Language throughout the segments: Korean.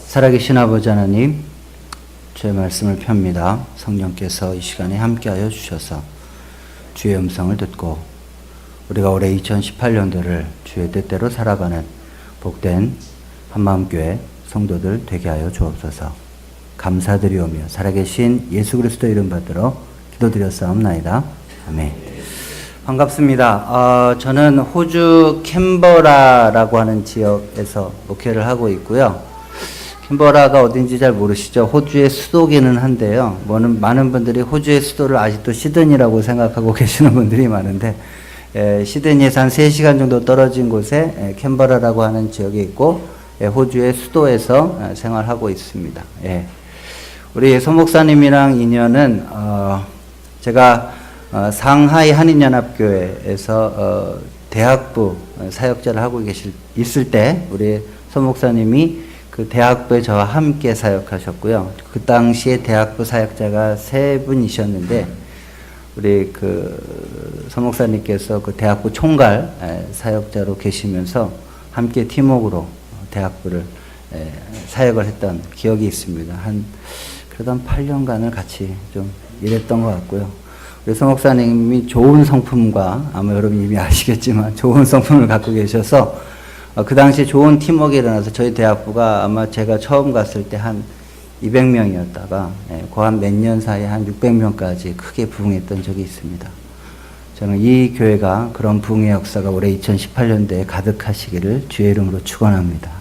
살아계신 아버지 하나님, 주의 말씀을 펴니다. 성령께서 이 시간에 함께하여 주셔서 주의 음성을 듣고 우리가 올해 2018년도를 주의 뜻대로 살아가는 복된 한마음교회 성도들 되게 하여 주옵소서. 감사드리오며 살아계신 예수 그리스도 이름 받들어 기도드렸사옵나이다. 아멘. 반갑습니다. 저는 호주 캔버라라고 하는 지역에서 목회를 하고 있고요. 캔버라가 어딘지 잘 모르시죠? 호주의 수도기는 한데요. 많은 분들이 호주의 수도를 아직도 시드니라고 생각하고 계시는 분들이 많은데, 시드니에서 한 3시간 정도 떨어진 곳에 캔버라라고 하는 지역이 있고, 호주의 수도에서 생활하고 있습니다. 우리 소 목사님이랑 인연은, 제가 상하이 한인연합교회에서 대학부 사역자를 하고 있을 때, 우리 소 목사님이 그 대학부에 저와 함께 사역하셨고요. 그 당시에 대학부 사역자가 3분이셨는데, 우리 서 목사님께서 그 대학부 총괄 사역자로 계시면서 함께 팀워크로 대학부를 사역을 했던 기억이 있습니다. 그래도 한 8년간을 같이 좀 일했던 것 같고요. 우리 서 목사님이 좋은 성품과, 아마 여러분 이미 아시겠지만 좋은 성품을 갖고 계셔서 그 당시에 좋은 팀워크가 일어나서 저희 대학부가 아마 제가 처음 갔을 때 한 200명이었다가 그 한 몇 년 사이에 한 600명까지 크게 부흥했던 적이 있습니다. 저는 이 교회가 그런 부흥의 역사가 올해 2018년도에 가득하시기를 주의 이름으로 축원합니다.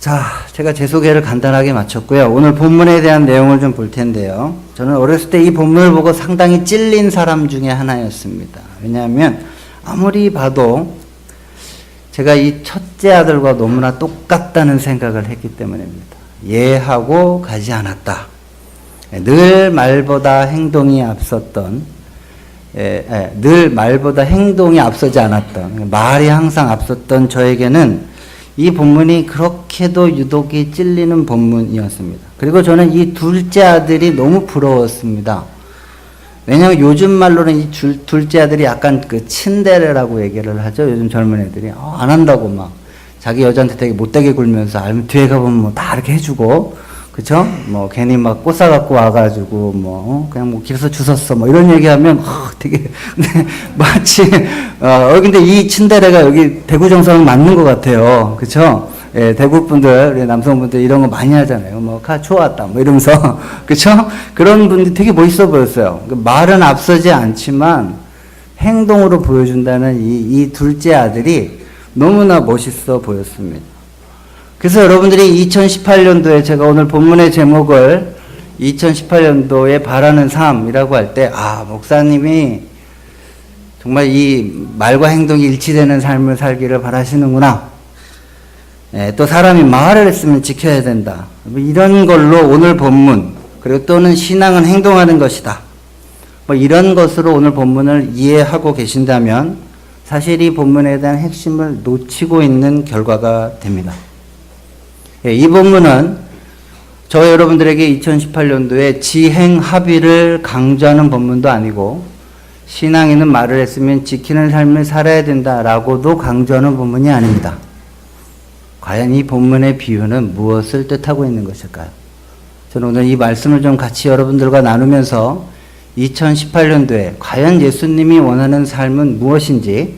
자, 제가 제 소개를 간단하게 마쳤고요. 오늘 본문에 대한 내용을 좀 볼 텐데요. 저는 어렸을 때 이 본문을 보고 상당히 찔린 사람 중에 하나였습니다. 왜냐하면 아무리 봐도 제가 이 첫째 아들과 너무나 똑같다는 생각을 했기 때문입니다. 예하고 가지 않았다. 늘 말보다 행동이 앞섰던, 늘 말보다 행동이 앞서지 않았던, 말이 항상 앞섰던 저에게는 이 본문이 그렇게도 유독이 찔리는 본문이었습니다. 그리고 저는 이 둘째 아들이 너무 부러웠습니다. 왜냐하면 요즘 말로는 이 둘째 아들이 약간 친데레라고 얘기를 하죠. 요즘 젊은 애들이. 안 한다고 막. 자기 여자한테 되게 못되게 굴면서, 아니면 뒤에 가보면 뭐 다 이렇게 해주고, 그쵸? 괜히 막 꽃 사갖고 와가지고, 그냥 길에서 주웠어. 이런 얘기하면, 되게, 마치, 근데 이 친데레가 여기 대구 정서는 맞는 것 같아요. 그쵸? 대구 분들, 우리 남성분들 이런 거 많이 하잖아요. 좋았다. 이러면서. 그쵸? 그런 분들이 되게 멋있어 보였어요. 말은 앞서지 않지만 행동으로 보여준다는 이 둘째 아들이 너무나 멋있어 보였습니다. 그래서 여러분들이 2018년도에 제가 오늘 본문의 제목을 2018년도에 바라는 삶이라고 할 때, 목사님이 정말 이 말과 행동이 일치되는 삶을 살기를 바라시는구나. 또 사람이 말을 했으면 지켜야 된다. 이런 걸로 오늘 본문, 그리고 또는 신앙은 행동하는 것이다. 이런 것으로 오늘 본문을 이해하고 계신다면 사실 이 본문에 대한 핵심을 놓치고 있는 결과가 됩니다. 이 본문은 저 여러분들에게 2018년도에 지행 합의를 강조하는 본문도 아니고, 신앙인은 말을 했으면 지키는 삶을 살아야 된다라고도 강조하는 본문이 아닙니다. 과연 이 본문의 비유는 무엇을 뜻하고 있는 것일까요? 저는 오늘 이 말씀을 좀 같이 여러분들과 나누면서 2018년도에 과연 예수님이 원하는 삶은 무엇인지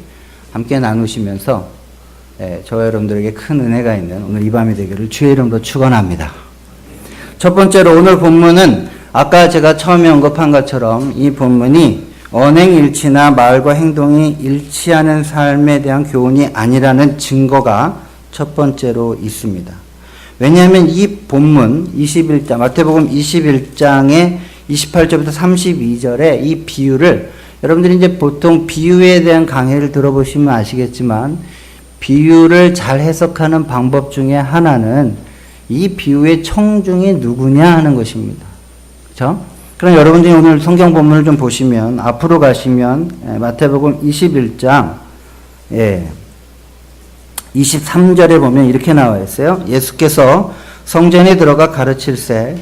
함께 나누시면서 저와 여러분들에게 큰 은혜가 있는 오늘 이 밤이 되기를 주의 이름으로 축원합니다. 첫 번째로 오늘 본문은 아까 제가 처음에 언급한 것처럼 이 본문이 언행일치나 말과 행동이 일치하는 삶에 대한 교훈이 아니라는 증거가 첫 번째로 있습니다. 왜냐하면 이 본문 21장, 마태복음 21장의 28절부터 32절의 이 비유를, 여러분들이 이제 보통 비유에 대한 강의를 들어보시면 아시겠지만, 비유를 잘 해석하는 방법 중에 하나는 이 비유의 청중이 누구냐 하는 것입니다. 그렇죠? 그럼 여러분들이 오늘 성경 본문을 좀 보시면, 앞으로 가시면 마태복음 21장 23절에 보면 이렇게 나와 있어요. 예수께서 성전에 들어가 가르칠새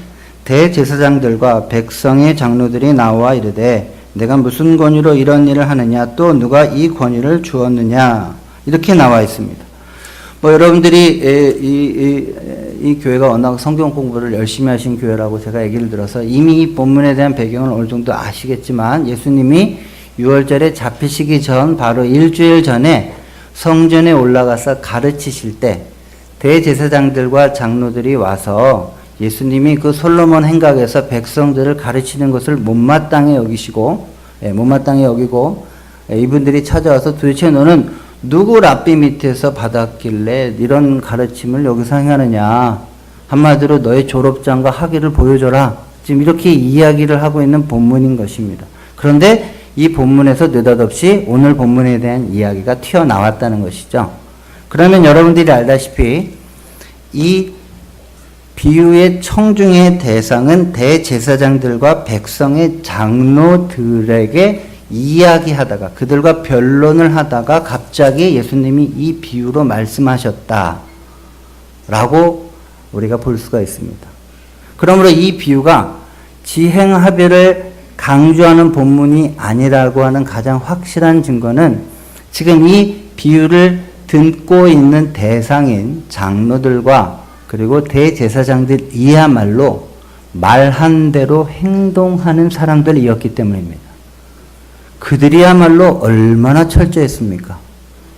대제사장들과 백성의 장로들이 나와 이르되 내가 무슨 권위로 이런 일을 하느냐, 또 누가 이 권위를 주었느냐, 이렇게 나와 있습니다. 뭐 여러분들이 이 교회가 워낙 성경 공부를 열심히 하신 교회라고 제가 얘기를 들어서 이미 이 본문에 대한 배경을 어느 정도 아시겠지만, 예수님이 6월절에 잡히시기 전 바로 일주일 전에 성전에 올라가서 가르치실 때 대제사장들과 장로들이 와서 예수님이 그 솔로몬 행각에서 백성들을 가르치는 것을 못마땅히 여기시고, 이분들이 찾아와서 도대체 너는 누구 랍비 밑에서 받았길래 이런 가르침을 여기서 행하느냐. 한마디로 너의 졸업장과 학위를 보여줘라. 지금 이렇게 이야기를 하고 있는 본문인 것입니다. 그런데 이 본문에서 느닷없이 오늘 본문에 대한 이야기가 튀어나왔다는 것이죠. 그러면 여러분들이 알다시피 이 비유의 청중의 대상은 대제사장들과 백성의 장로들에게 이야기하다가, 그들과 변론을 하다가 갑자기 예수님이 이 비유로 말씀하셨다 라고 우리가 볼 수가 있습니다. 그러므로 이 비유가 지행합의를 강조하는 본문이 아니라고 하는 가장 확실한 증거는 지금 이 비유를 듣고 있는 대상인 장로들과 그리고 대제사장들이야말로 말한 대로 행동하는 사람들이었기 때문입니다. 그들이야말로 얼마나 철저했습니까?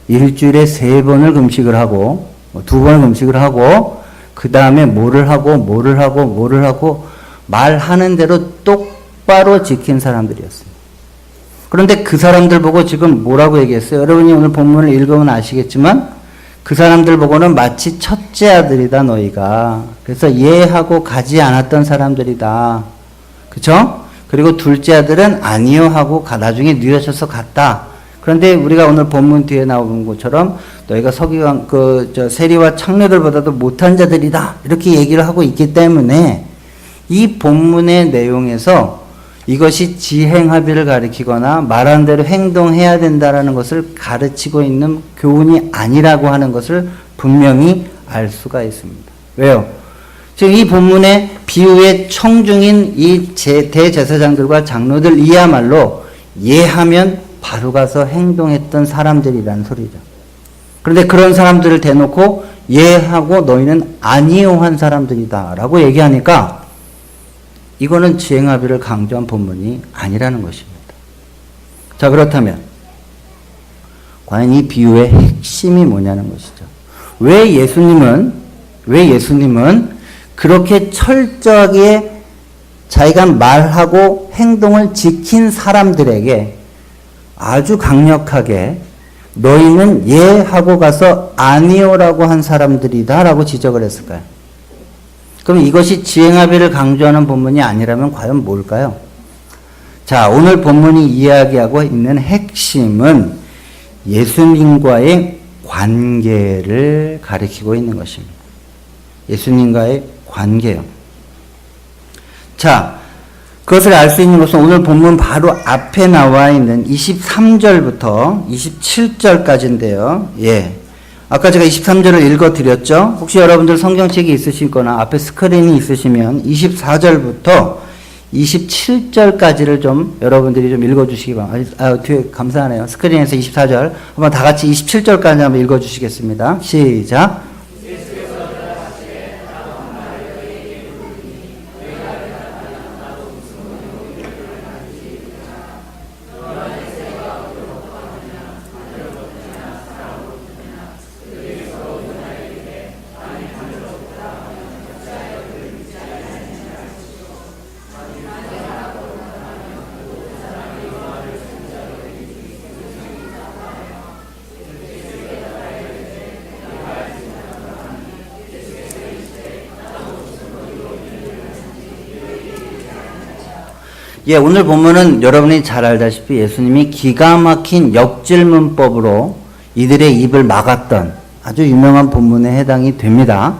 일주일에 3번을 금식을 하고 2번을 금식을 하고 그 다음에 뭐를 하고 말하는 대로 똑바로 지킨 사람들이었습니다. 그런데 그 사람들 보고 지금 뭐라고 얘기했어요? 여러분이 오늘 본문을 읽으면 아시겠지만 그 사람들 보고는 마치 첫째 아들이다 너희가. 그래서 예하고 가지 않았던 사람들이다. 그쵸? 그리고 둘째 아들은 아니요 하고 나중에 뉘어져서 갔다. 그런데 우리가 오늘 본문 뒤에 나오는 것처럼 너희가 서기관 세리와 창녀들보다도 못한 자들이다 이렇게 얘기를 하고 있기 때문에 이 본문의 내용에서 이것이 지행합의를 가리키거나 말한 대로 행동해야 된다라는 것을 가르치고 있는 교훈이 아니라고 하는 것을 분명히 알 수가 있습니다. 왜요? 지금 이 본문의 비유의 청중인 이 대제사장들과 장로들이야말로 예하면 바로 가서 행동했던 사람들이라는 소리죠. 그런데 그런 사람들을 대놓고 예하고 너희는 아니요 한 사람들이다 라고 얘기하니까 이거는 지행합의를 강조한 본문이 아니라는 것입니다. 자, 그렇다면 과연 이 비유의 핵심이 뭐냐는 것이죠. 왜 예수님은 그렇게 철저하게 자기가 말하고 행동을 지킨 사람들에게 아주 강력하게 너희는 예 하고 가서 아니요라고 한 사람들이다 라고 지적을 했을까요? 그럼 이것이 지행합의를 강조하는 본문이 아니라면 과연 뭘까요? 자, 오늘 본문이 이야기하고 있는 핵심은 예수님과의 관계를 가리키고 있는 것입니다. 예수님과의 관계요. 자, 그것을 알 수 있는 것은 오늘 본문 바로 앞에 나와 있는 23절부터 27절까지인데요. 예. 아까 제가 23절을 읽어드렸죠? 혹시 여러분들 성경책이 있으시거나 앞에 스크린이 있으시면 24절부터 27절까지를 좀 여러분들이 좀 읽어주시기 바랍니다. 뒤에 감사하네요. 스크린에서 24절. 한번 다 같이 27절까지 한번 읽어주시겠습니다. 시작. 예, 오늘 본문은 여러분이 잘 알다시피 예수님이 기가 막힌 역질문법으로 이들의 입을 막았던 아주 유명한 본문에 해당이 됩니다.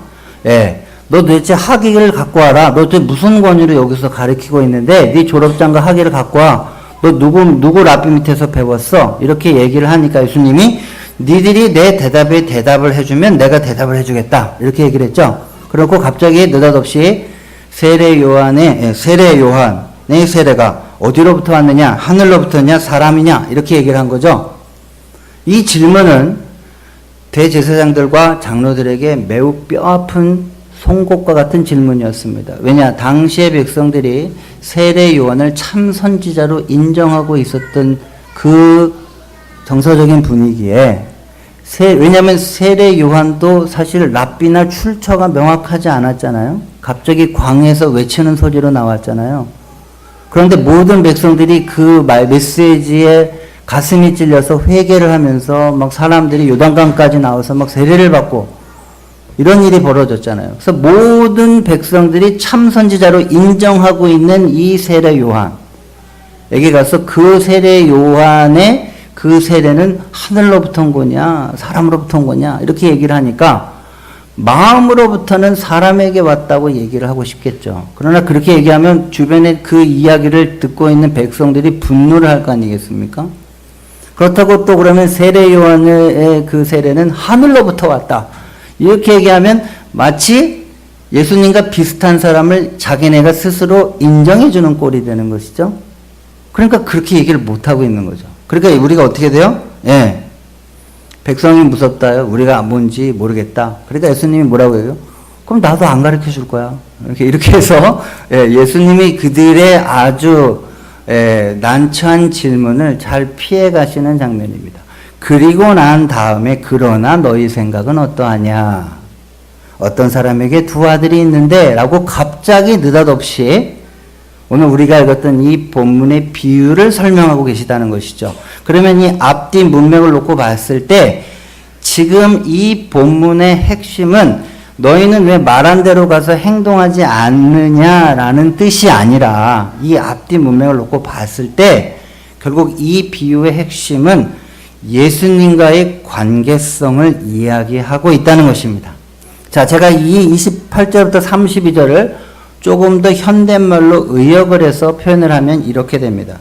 예, 너 도대체 학위를 갖고 와라. 너 도대체 무슨 권위로 여기서 가르치고 있는데 네 졸업장과 학위를 갖고 와. 너 누구 랍비 밑에서 배웠어? 이렇게 얘기를 하니까 예수님이 니들이 내 대답에 대답을 해주면 내가 대답을 해주겠다. 이렇게 얘기를 했죠. 그리고 갑자기 느닷없이 세례 요한의 세례가 어디로부터 왔느냐? 하늘로부터냐? 사람이냐? 이렇게 얘기를 한 거죠. 이 질문은 대제사장들과 장로들에게 매우 뼈아픈 송곳과 같은 질문이었습니다. 왜냐? 당시의 백성들이 세례 요한을 참 선지자로 인정하고 있었던 그 정서적인 분위기에 왜냐하면 세례 요한도 사실 랍비나 출처가 명확하지 않았잖아요. 갑자기 광에서 외치는 소리로 나왔잖아요. 그런데 모든 백성들이 그 메시지에 가슴이 찔려서 회개를 하면서 막 사람들이 요단강까지 나와서 막 세례를 받고 이런 일이 벌어졌잖아요. 그래서 모든 백성들이 참 선지자로 인정하고 있는 이 세례 요한에게 가서 그 세례 요한의 그 세례는 하늘로부터 온 거냐 사람으로부터 온 거냐 이렇게 얘기를 하니까 마음으로부터는 사람에게 왔다고 얘기를 하고 싶겠죠. 그러나 그렇게 얘기하면 주변에 그 이야기를 듣고 있는 백성들이 분노를 할 거 아니겠습니까? 그렇다고 또 그러면 세례 요한의 그 세례는 하늘로부터 왔다. 이렇게 얘기하면 마치 예수님과 비슷한 사람을 자기네가 스스로 인정해 주는 꼴이 되는 것이죠. 그러니까 그렇게 얘기를 못 하고 있는 거죠. 그러니까 우리가 어떻게 돼요? 예. 백성이 무섭다요. 우리가 뭔지 모르겠다. 그러니까 예수님이 뭐라고 해요? 그럼 나도 안 가르쳐 줄 거야. 이렇게 해서 예수님이 그들의 아주 난처한 질문을 잘 피해 가시는 장면입니다. 그리고 난 다음에 그러나 너희 생각은 어떠하냐? 어떤 사람에게 두 아들이 있는데 라고 갑자기 느닷없이 오늘 우리가 읽었던 이 본문의 비유를 설명하고 계시다는 것이죠. 그러면 이 앞뒤 문맥을 놓고 봤을 때 지금 이 본문의 핵심은 너희는 왜 말한 대로 가서 행동하지 않느냐라는 뜻이 아니라 이 앞뒤 문맥을 놓고 봤을 때 결국 이 비유의 핵심은 예수님과의 관계성을 이야기하고 있다는 것입니다. 자, 제가 이 28절부터 32절을 조금 더 현대말로 의역을 해서 표현을 하면 이렇게 됩니다.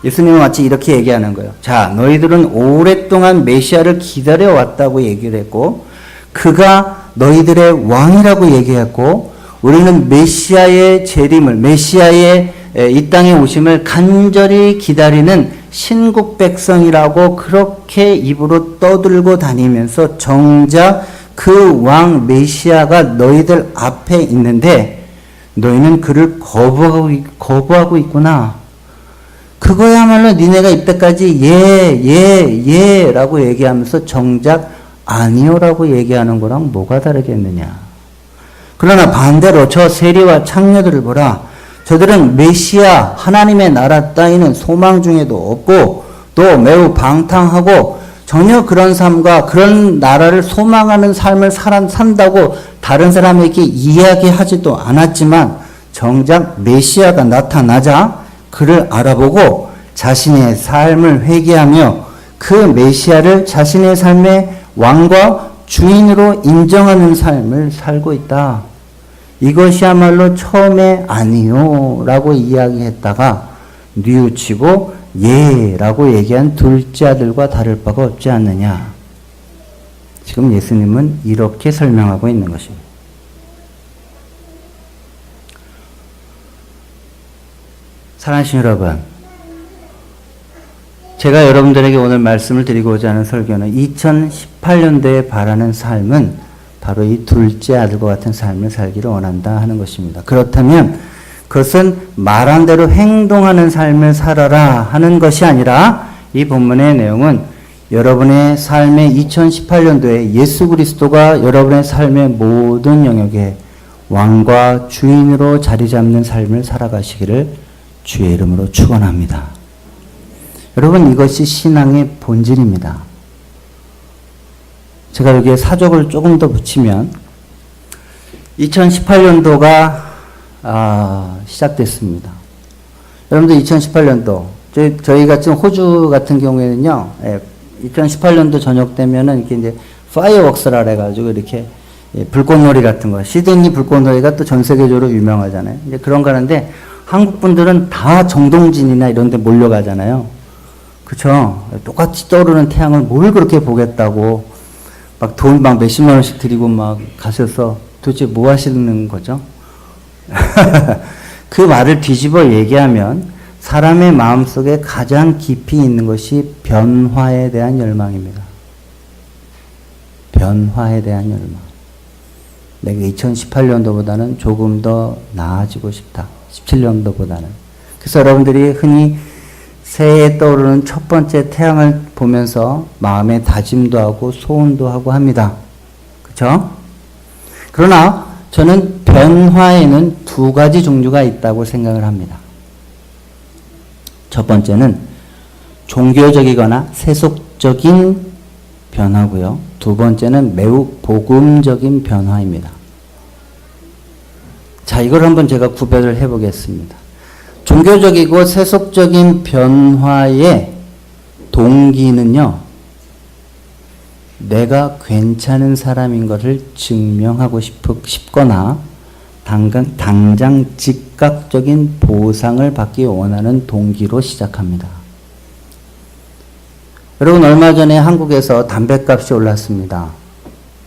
예수님은 마치 이렇게 얘기하는 거예요. 자, 너희들은 오랫동안 메시아를 기다려왔다고 얘기를 했고 그가 너희들의 왕이라고 얘기했고 우리는 메시아의 재림을 메시아의 이 땅에 오심을 간절히 기다리는 신국 백성이라고 그렇게 입으로 떠들고 다니면서 정작 그 왕 메시아가 너희들 앞에 있는데 너희는 그를 거부하고 있구나. 그거야말로 니네가 이때까지 예 라고 얘기하면서 정작 아니요라고 얘기하는 거랑 뭐가 다르겠느냐. 그러나 반대로 저 세리와 창녀들을 보라. 저들은 메시아 하나님의 나라 따위는 소망 중에도 없고 또 매우 방탕하고 전혀 그런 삶과 그런 나라를 소망하는 삶을 산다고 다른 사람에게 이야기하지도 않았지만 정작 메시아가 나타나자 그를 알아보고 자신의 삶을 회개하며 그 메시아를 자신의 삶의 왕과 주인으로 인정하는 삶을 살고 있다. 이것이야말로 처음에 아니요 라고 이야기했다가 뉘우치고 예 라고 얘기한 둘째 아들과 다를 바가 없지 않느냐. 지금 예수님은 이렇게 설명하고 있는 것입니다. 사랑하시는 여러분, 제가 여러분들에게 오늘 말씀을 드리고자 하는 설교는 2018년도에 바라는 삶은 바로 이 둘째 아들과 같은 삶을 살기를 원한다 하는 것입니다. 그렇다면 그것은 말한 대로 행동하는 삶을 살아라 하는 것이 아니라 이 본문의 내용은 여러분의 삶의 2018년도에 예수 그리스도가 여러분의 삶의 모든 영역에 왕과 주인으로 자리 잡는 삶을 살아가시기를 주의 이름으로 축원합니다. 여러분, 이것이 신앙의 본질입니다. 제가 여기에 사족을 조금 더 붙이면 2018년도가 시작됐습니다. 여러분들 2018년도 저희 같은 호주 같은 경우에는요, 2018년도 저녁 되면은 이렇게 이제 파이어웍스라 해가지고 이렇게 불꽃놀이 같은 거, 시드니 불꽃놀이가 또 전 세계적으로 유명하잖아요. 이제 그런 거 하는데 한국 분들은 다 정동진이나 이런 데 몰려가잖아요. 그쵸? 똑같이 떠오르는 태양을 뭘 그렇게 보겠다고 막 돈 막 몇십만 원씩 드리고 막 가셔서 도대체 뭐 하시는 거죠? 그 말을 뒤집어 얘기하면 사람의 마음속에 가장 깊이 있는 것이 변화에 대한 열망입니다. 변화에 대한 열망. 내가 2018년도보다는 조금 더 나아지고 싶다. 17년도보다는. 그래서 여러분들이 흔히 새해에 떠오르는 첫 번째 태양을 보면서 마음의 다짐도 하고 소원도 하고 합니다. 그렇죠? 그러나 저는 변화에는 두 가지 종류가 있다고 생각을 합니다. 첫 번째는 종교적이거나 세속적인 변화고요. 두 번째는 매우 복음적인 변화입니다. 자, 이걸 한번 제가 구별을 해보겠습니다. 종교적이고 세속적인 변화의 동기는요, 내가 괜찮은 사람인 것을 증명하고 싶거나 당장 즉각적인 보상을 받기 원하는 동기로 시작합니다. 여러분, 얼마 전에 한국에서 담뱃값이 올랐습니다.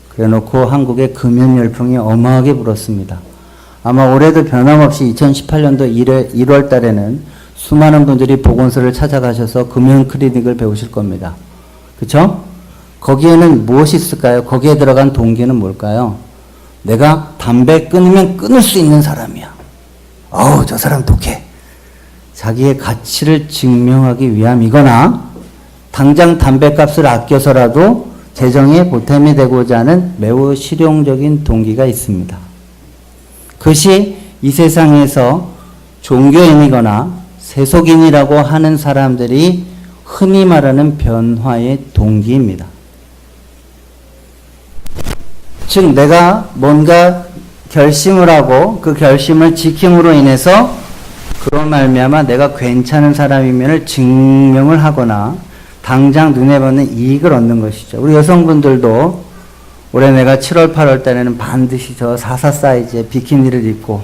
그래놓고 한국의 금연 열풍이 어마하게 불었습니다. 아마 올해도 변함없이 2018년도 1월 달에는 수많은 분들이 보건소를 찾아가셔서 금연 클리닉을 배우실 겁니다. 그렇죠? 거기에는 무엇이 있을까요? 거기에 들어간 동기는 뭘까요? 내가 담배 끊으면 끊을 수 있는 사람이야. 어우, 저 사람 독해. 자기의 가치를 증명하기 위함이거나 당장 담배값을 아껴서라도 재정에 보탬이 되고자 하는 매우 실용적인 동기가 있습니다. 그것이 이 세상에서 종교인이거나 세속인이라고 하는 사람들이 흔히 말하는 변화의 동기입니다. 즉, 내가 뭔가 결심을 하고 그 결심을 지킴으로 인해서 그로 말미암아 내가 괜찮은 사람임을 증명을 하거나 당장 눈에 보이는 이익을 얻는 것이죠. 우리 여성분들도 올해 내가 7월, 8월 달에는 반드시 저 44 사이즈의 비키니를 입고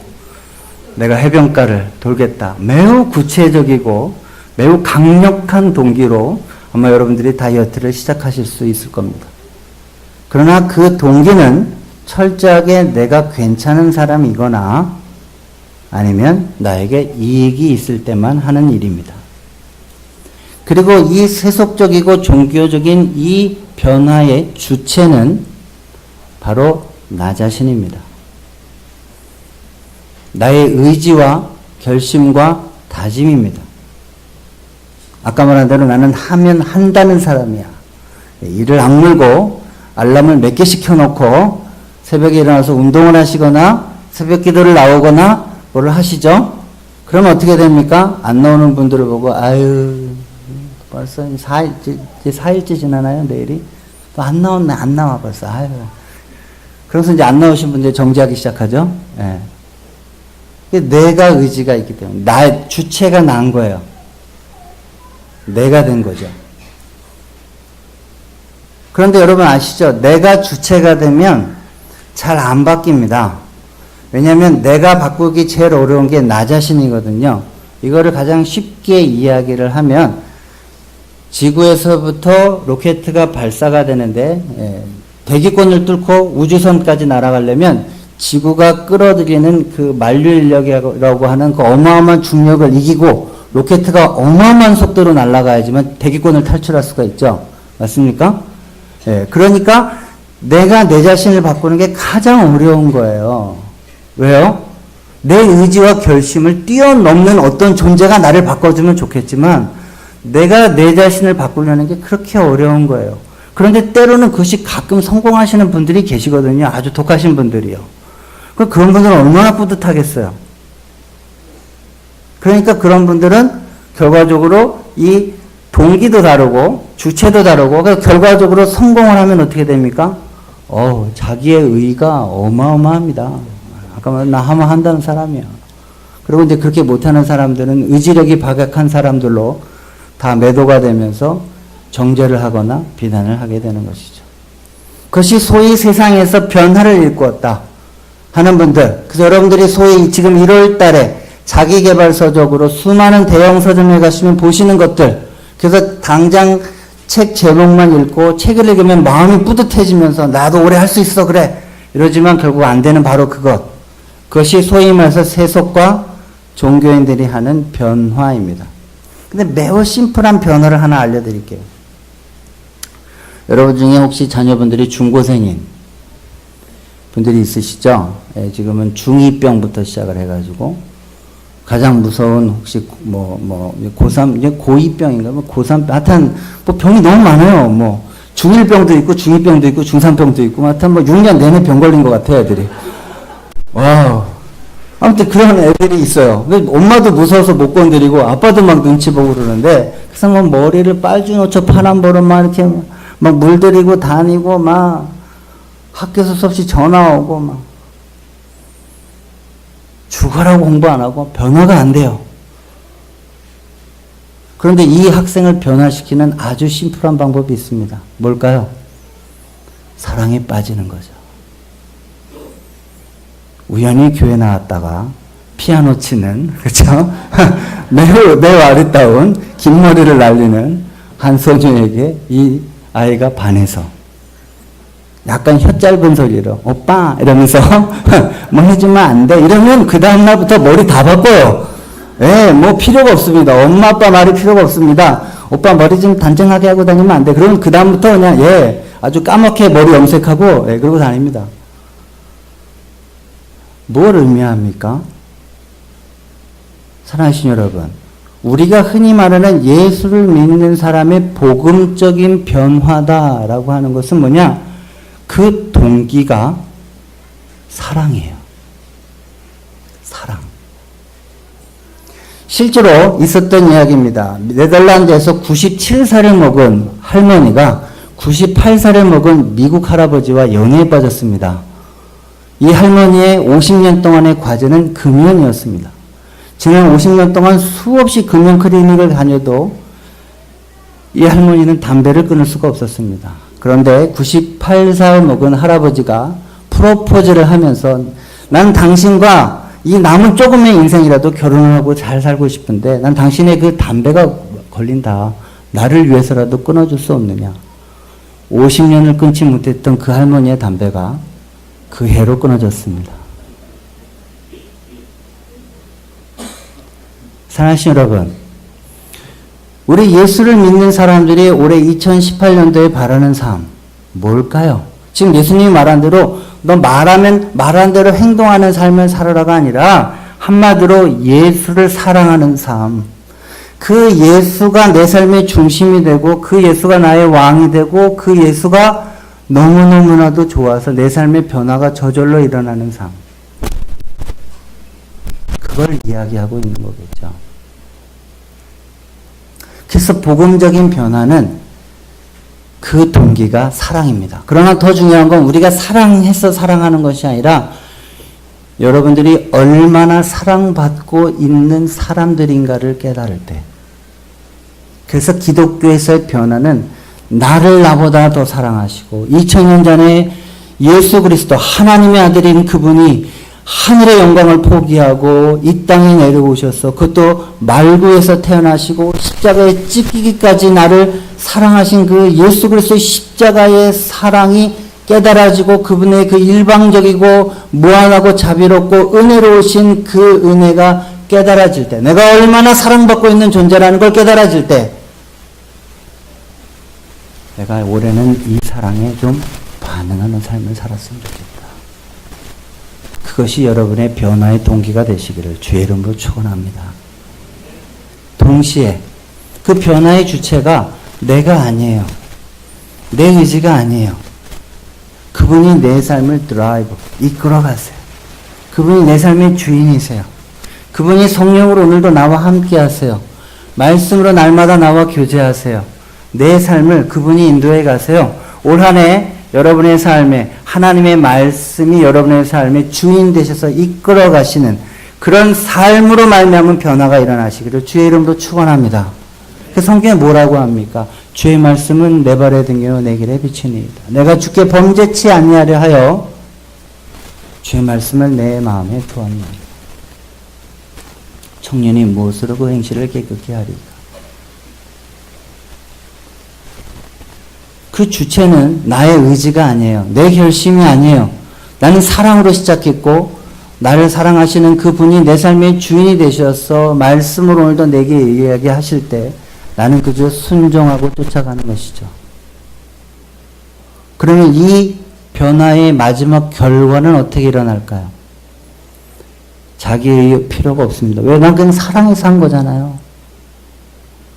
내가 해변가를 돌겠다. 매우 구체적이고 매우 강력한 동기로 아마 여러분들이 다이어트를 시작하실 수 있을 겁니다. 그러나 그 동기는 철저하게 내가 괜찮은 사람이거나 아니면 나에게 이익이 있을 때만 하는 일입니다. 그리고 이 세속적이고 종교적인 이 변화의 주체는 바로 나 자신입니다. 나의 의지와 결심과 다짐입니다. 아까 말한 대로 나는 하면 한다는 사람이야. 이를 악물고 알람을 몇 개씩 켜놓고 새벽에 일어나서 운동을 하시거나 새벽 기도를 나오거나 뭐를 하시죠? 그러면 어떻게 됩니까? 안 나오는 분들을 보고 아유 벌써 4일째 지나나요? 내일이? 또 안 나왔네. 안 나와 벌써. 아유. 그래서 이제 안 나오신 분들이 정지하기 시작하죠? 예. 내가 의지가 있기 때문에 나의 주체가 난 거예요. 내가 된 거죠. 그런데 여러분 아시죠? 내가 주체가 되면 잘 안 바뀝니다. 왜냐하면 내가 바꾸기 제일 어려운 게 나 자신이거든요. 이거를 가장 쉽게 이야기를 하면 지구에서부터 로켓가 발사가 되는데 대기권을 뚫고 우주선까지 날아가려면 지구가 끌어들이는 그 만류 인력이라고 하는 그 어마어마한 중력을 이기고 로켓가 어마어마한 속도로 날아가야지만 대기권을 탈출할 수가 있죠. 맞습니까? 예, 그러니까 내가 내 자신을 바꾸는 게 가장 어려운 거예요. 왜요? 내 의지와 결심을 뛰어넘는 어떤 존재가 나를 바꿔주면 좋겠지만 내가 내 자신을 바꾸려는 게 그렇게 어려운 거예요. 그런데 때로는 그것이 가끔 성공하시는 분들이 계시거든요. 아주 독하신 분들이요. 그런 분들은 얼마나 뿌듯하겠어요. 그러니까 그런 분들은 결과적으로 이 동기도 다르고 주체도 다르고 그래서 결과적으로 성공을 하면 어떻게 됩니까? 자기의 의의가 어마어마합니다. 아까 말한 나 하면 한다는 사람이야. 그리고 이제 그렇게 못하는 사람들은 의지력이 박약한 사람들로 다 매도가 되면서 정죄를 하거나 비난을 하게 되는 것이죠. 그것이 소위 세상에서 변화를 일구었다 하는 분들. 그래서 여러분들이 소위 지금 1월 달에 자기개발서적으로 수많은 대형 서점에 가시면 보시는 것들. 그래서 당장 책 제목만 읽고 책을 읽으면 마음이 뿌듯해지면서 나도 오래 할 수 있어 그래. 이러지만 결국 안 되는 바로 그것. 그것이 소위 말해서 세속과 종교인들이 하는 변화입니다. 근데 매우 심플한 변화를 하나 알려드릴게요. 여러분 중에 혹시 자녀분들이 중고생인 분들이 있으시죠? 예, 지금은 중2병부터 시작을 해가지고 가장 무서운 혹시 고3 이제 고2병인가 고3 하여튼 뭐 병이 너무 많아요. 뭐 중1병도 있고 중2병도 있고 중3병도 있고 하여튼 뭐 6년 내내 병 걸린 것 같아요, 애들이. 와우. 아무튼 그런 애들이 있어요. 엄마도 무서워서 못 건드리고 아빠도 막 눈치 보고 그러는데 그래서 뭐 머리를 빨주노초 파란보로 막 이렇게 막 물들이고 다니고 막 학교에서 수없이 전화 오고 막 죽어라고 공부 안 하고 변화가 안 돼요. 그런데 이 학생을 변화시키는 아주 심플한 방법이 있습니다. 뭘까요? 사랑에 빠지는 거죠. 우연히 교회 나왔다가 피아노 치는, 그렇죠? 매우 아리따운 긴 머리를 날리는 한 소녀에게 이 아이가 반해서 약간 혀 짧은 소리로 오빠 이러면서 뭐 해주면 안 돼 이러면 그 다음날부터 머리 다 바꿔요. 예, 뭐 필요가 없습니다. 엄마 아빠 말이 필요가 없습니다. 오빠 머리 좀 단정하게 하고 다니면 안 돼. 그러면 그 다음부터 그냥 아주 까맣게 머리 염색하고 그러고 다닙니다. 뭘 의미합니까? 사랑하시는 여러분, 우리가 흔히 말하는 예수를 믿는 사람의 복음적인 변화다라고 하는 것은 뭐냐? 그 동기가 사랑이에요. 사랑. 실제로 있었던 이야기입니다. 네덜란드에서 97살을 먹은 할머니가 98살을 먹은 미국 할아버지와 연애에 빠졌습니다. 이 할머니의 50년 동안의 과제는 금연이었습니다. 지난 50년 동안 수없이 금연 클리닉을 다녀도 이 할머니는 담배를 끊을 수가 없었습니다. 그런데 98살 먹은 할아버지가 프로포즈를 하면서 난 당신과 이 남은 조금의 인생이라도 결혼을 하고 잘 살고 싶은데 난 당신의 그 담배가 걸린다. 나를 위해서라도 끊어줄 수 없느냐. 50년을 끊지 못했던 그 할머니의 담배가 그 해로 끊어졌습니다. 사랑하시는 여러분, 우리 예수를 믿는 사람들이 올해 2018년도에 바라는 삶 뭘까요? 지금 예수님이 말한 대로 너 말한 대로 행동하는 삶을 살아라가 아니라 한마디로 예수를 사랑하는 삶. 그 예수가 내 삶의 중심이 되고 그 예수가 나의 왕이 되고 그 예수가 너무너무나도 좋아서 내 삶의 변화가 저절로 일어나는 삶. 그걸 이야기하고 있는 거겠죠. 그래서 복음적인 변화는 그 동기가 사랑입니다. 그러나 더 중요한 건 우리가 사랑해서 사랑하는 것이 아니라 여러분들이 얼마나 사랑받고 있는 사람들인가를 깨달을 때. 그래서 기독교에서의 변화는 나를 나보다 더 사랑하시고 2000년 전에 예수 그리스도 하나님의 아들인 그분이 하늘의 영광을 포기하고 이 땅에 내려오셔서 그것도 말구에서 태어나시고 십자가에 찢기기까지 나를 사랑하신 그 예수 그리스도의 십자가의 사랑이 깨달아지고 그분의 그 일방적이고 무한하고 자비롭고 은혜로우신 그 은혜가 깨달아질 때, 내가 얼마나 사랑받고 있는 존재라는 걸 깨달아질 때, 내가 올해는 이 사랑에 좀 반응하는 삶을 살았으면 좋겠다. 그것이 여러분의 변화의 동기가 되시기를 주의 이름으로 축원합니다. 동시에 그 변화의 주체가 내가 아니에요. 내 의지가 아니에요. 그분이 내 삶을 드라이브, 이끌어가세요. 그분이 내 삶의 주인이세요. 그분이 성령으로 오늘도 나와 함께 하세요. 말씀으로 날마다 나와 교제하세요. 내 삶을 그분이 인도해 가세요. 올 한 해 여러분의 삶에 하나님의 말씀이 여러분의 삶의 주인 되셔서 이끌어 가시는 그런 삶으로 말미암은 변화가 일어나시기를 주의 이름으로 축원합니다. 그 성경에 뭐라고 합니까? 주의 말씀은 내 발의 등이요 내 길에 비치니이다. 내가 주께 범죄치 아니하려 하여 주의 말씀을 내 마음에 두었나이다. 청년이 무엇으로 그 행실을 깨끗게 하리까? 그 주체는 나의 의지가 아니에요. 내 결심이 아니에요. 나는 사랑으로 시작했고 나를 사랑하시는 그분이 내 삶의 주인이 되셔서 말씀으로 오늘도 내게 이야기하실 때 나는 그저 순종하고 쫓아가는 것이죠. 그러면 이 변화의 마지막 결과는 어떻게 일어날까요? 자기의 필요가 없습니다. 왜? 난 그냥 사랑해서 한 거잖아요.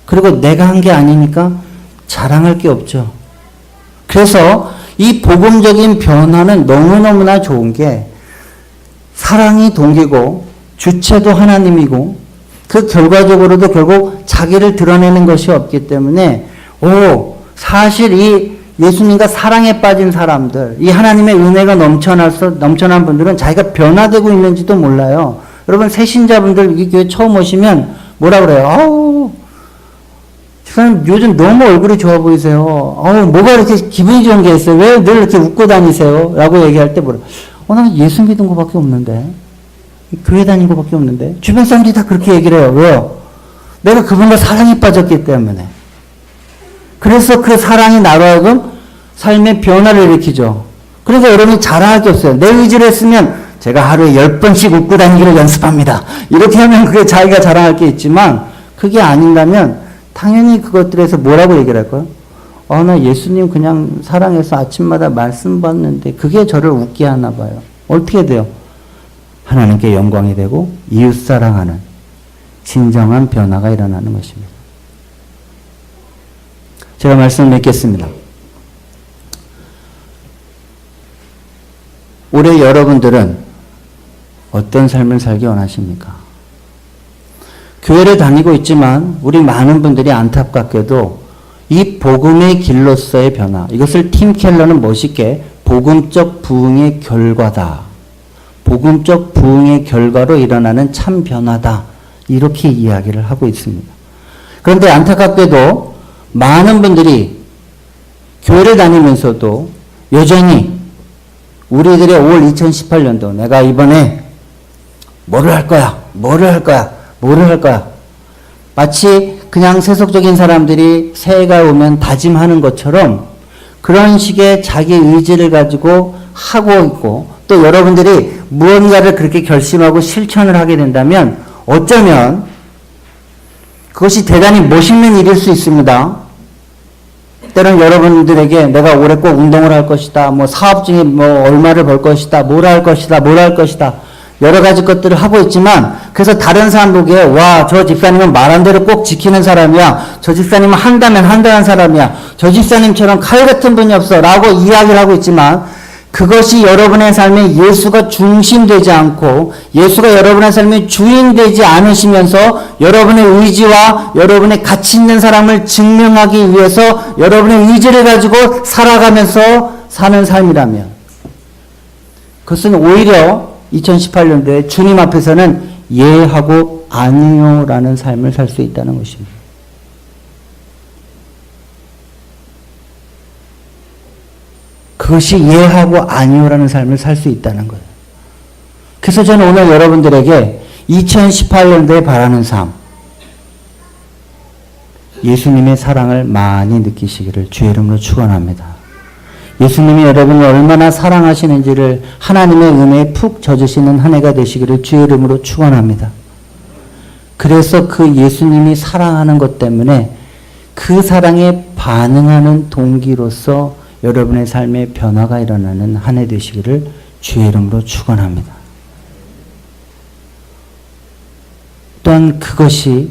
그리고 내가 한 게 아니니까 자랑할 게 없죠. 그래서 이 복음적인 변화는 너무너무나 좋은 게 사랑이 동기고 주체도 하나님이고 그 결과적으로도 결국 자기를 드러내는 것이 없기 때문에 사실 이 예수님과 사랑에 빠진 사람들, 이 하나님의 은혜가 넘쳐난 분들은 자기가 변화되고 있는지도 몰라요. 여러분 새신자분들 이 교회 처음 오시면 뭐라 그래요? 집사님 요즘 너무 얼굴이 좋아 보이세요. 뭐가 이렇게 기분이 좋은 게 있어요? 왜 늘 이렇게 웃고 다니세요? 라고 얘기할 때 난 예수 믿은 것밖에 없는데. 교회 다닌 것밖에 없는데. 주변 사람들이 다 그렇게 얘기를 해요. 왜요? 내가 그분과 사랑에 빠졌기 때문에. 그래서 그 사랑이 나로 하여금 삶의 변화를 일으키죠. 그래서 여러분이 자랑할 게 없어요. 내 의지를 했으면 제가 하루에 10번씩 웃고 다니기를 연습합니다. 이렇게 하면 그게 자기가 자랑할 게 있지만 그게 아닌다면 당연히 그것들에서 뭐라고 얘기를 할까요? 나 예수님 그냥 사랑해서 아침마다 말씀 받는데 그게 저를 웃게 하나 봐요. 어떻게 돼요? 하나님께 영광이 되고 이웃 사랑하는 진정한 변화가 일어나는 것입니다. 제가 말씀을 맺겠습니다. 올해 여러분들은 어떤 삶을 살기 원하십니까? 교회를 다니고 있지만 우리 많은 분들이 안타깝게도 이 복음의 길로서의 변화, 이것을 팀 켈러는 멋있게 복음적 부흥의 결과다. 복음적 부흥의 결과로 일어나는 참 변화다. 이렇게 이야기를 하고 있습니다. 그런데 안타깝게도 많은 분들이 교회를 다니면서도 여전히 우리들의 올 2018년도 내가 이번에 뭐를 할 거야. 마치 그냥 세속적인 사람들이 새해가 오면 다짐하는 것처럼 그런 식의 자기 의지를 가지고 하고 있고 또 여러분들이 무언가를 그렇게 결심하고 실천을 하게 된다면 어쩌면 그것이 대단히 멋있는 일일 수 있습니다. 때로는 여러분들에게 내가 올해 꼭 운동을 할 것이다. 사업 중에 얼마를 벌 것이다. 뭘 할 것이다. 여러 가지 것들을 하고 있지만 그래서 다른 사람 보기에 저 집사님은 말한 대로 꼭 지키는 사람이야. 저 집사님은 한다면 한다는 사람이야. 저 집사님처럼 칼 같은 분이 없어. 라고 이야기를 하고 있지만 그것이 여러분의 삶에 예수가 중심되지 않고 예수가 여러분의 삶의 주인되지 않으시면서 여러분의 의지와 여러분의 가치 있는 사람을 증명하기 위해서 여러분의 의지를 가지고 살아가면서 사는 삶이라면 그것은 오히려 2018년도에 주님 앞에서는 예하고 아니요라는 삶을 살 수 있다는 것입니다. 그것이 예하고 아니요라는 삶을 살 수 있다는 거예요. 그래서 저는 오늘 여러분들에게 2018년도에 바라는 삶, 예수님의 사랑을 많이 느끼시기를 주의 이름으로 축원합니다. 예수님이 여러분을 얼마나 사랑하시는지를 하나님의 은혜에 푹 젖으시는 한 해가 되시기를 주의 이름으로 축원합니다. 그래서 그 예수님이 사랑하는 것 때문에 그 사랑에 반응하는 동기로서 여러분의 삶에 변화가 일어나는 한 해 되시기를 주의 이름으로 축원합니다. 또한 그것이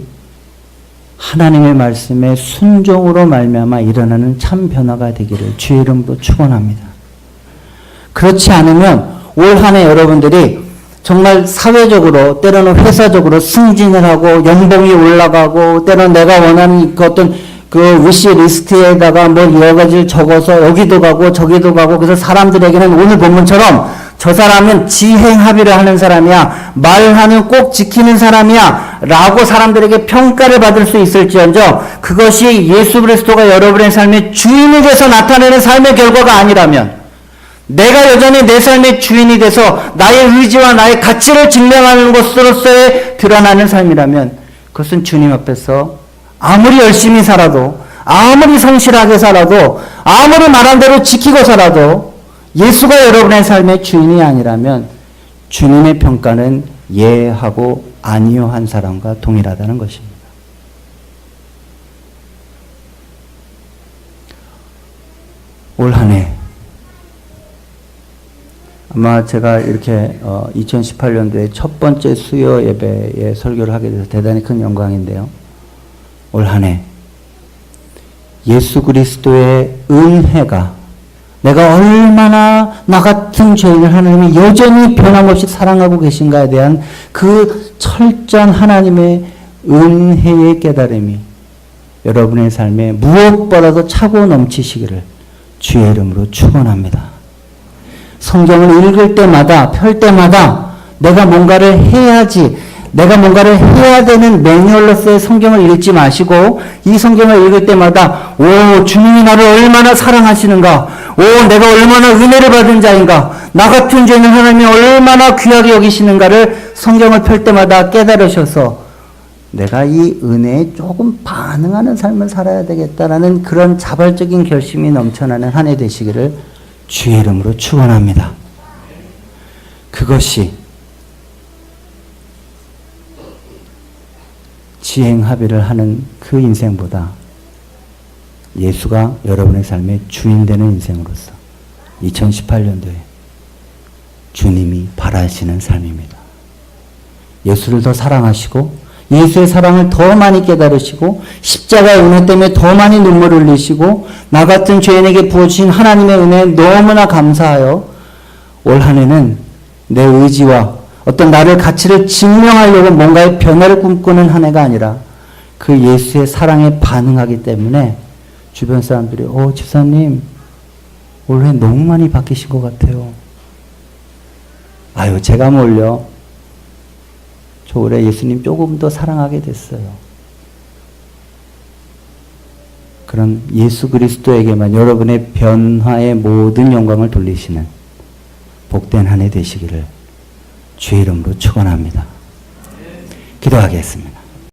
하나님의 말씀에 순종으로 말미암아 일어나는 참 변화가 되기를 주의 이름으로 축원합니다. 그렇지 않으면 올 한 해 여러분들이 정말 사회적으로 때로는 회사적으로 승진을 하고 연봉이 올라가고 때로는 내가 원하는 그 어떤 그 위시 리스트에다가 여러 가지를 적어서 여기도 가고 저기도 가고 그래서 사람들에게는 오늘 본문처럼 저 사람은 지행합의를 하는 사람이야. 말하면 꼭 지키는 사람이야. 라고 사람들에게 평가를 받을 수 있을지언정 그것이 예수 그리스도가 여러분의 삶의 주인이 돼서 나타내는 삶의 결과가 아니라면 내가 여전히 내 삶의 주인이 돼서 나의 의지와 나의 가치를 증명하는 것으로서의 드러나는 삶이라면 그것은 주님 앞에서 아무리 열심히 살아도 아무리 성실하게 살아도 아무리 말한 대로 지키고 살아도 예수가 여러분의 삶의 주인이 아니라면 주님의 평가는 예하고 아니요 한 사람과 동일하다는 것입니다. 올 한 해 아마 제가 이렇게 2018년도에 첫 번째 수요 예배에 설교를 하게 돼서 대단히 큰 영광인데요. 올 한 해 예수 그리스도의 은혜가 내가 얼마나 나 같은 죄인을 하나님이 여전히 변함없이 사랑하고 계신가에 대한 그 철저한 하나님의 은혜의 깨달음이 여러분의 삶에 무엇보다도 차고 넘치시기를 주의 이름으로 축원합니다. 성경을 읽을 때마다 펼 때마다 내가 뭔가를 해야지, 내가 뭔가를 해야 되는 매뉴얼로서의 성경을 읽지 마시고 이 성경을 읽을 때마다 오, 주님이 나를 얼마나 사랑하시는가, 오, 내가 얼마나 은혜를 받은 자인가, 나 같은 죄인을 하나님이 얼마나 귀하게 여기시는가를 성경을 펼 때마다 깨달으셔서 내가 이 은혜에 조금 반응하는 삶을 살아야 되겠다라는 그런 자발적인 결심이 넘쳐나는 한 해 되시기를 주의 이름으로 축원합니다. 그것이 지행합의를 하는 그 인생보다 예수가 여러분의 삶의 주인 되는 인생으로서 2018년도에 주님이 바라시는 삶입니다. 예수를 더 사랑하시고 예수의 사랑을 더 많이 깨달으시고 십자가의 은혜 때문에 더 많이 눈물을 흘리시고 나 같은 죄인에게 부어주신 하나님의 은혜에 너무나 감사하여 올 한 해는 내 의지와 어떤 나를 가치를 증명하려고 뭔가의 변화를 꿈꾸는 한 해가 아니라 그 예수의 사랑에 반응하기 때문에 주변 사람들이 집사님 올해 너무 많이 바뀌신 것 같아요. 아유 제가 뭘요. 저 올해 예수님 조금 더 사랑하게 됐어요. 그런 예수 그리스도에게만 여러분의 변화의 모든 영광을 돌리시는 복된 한 해 되시기를 주의 이름으로 축원합니다. 기도하겠습니다.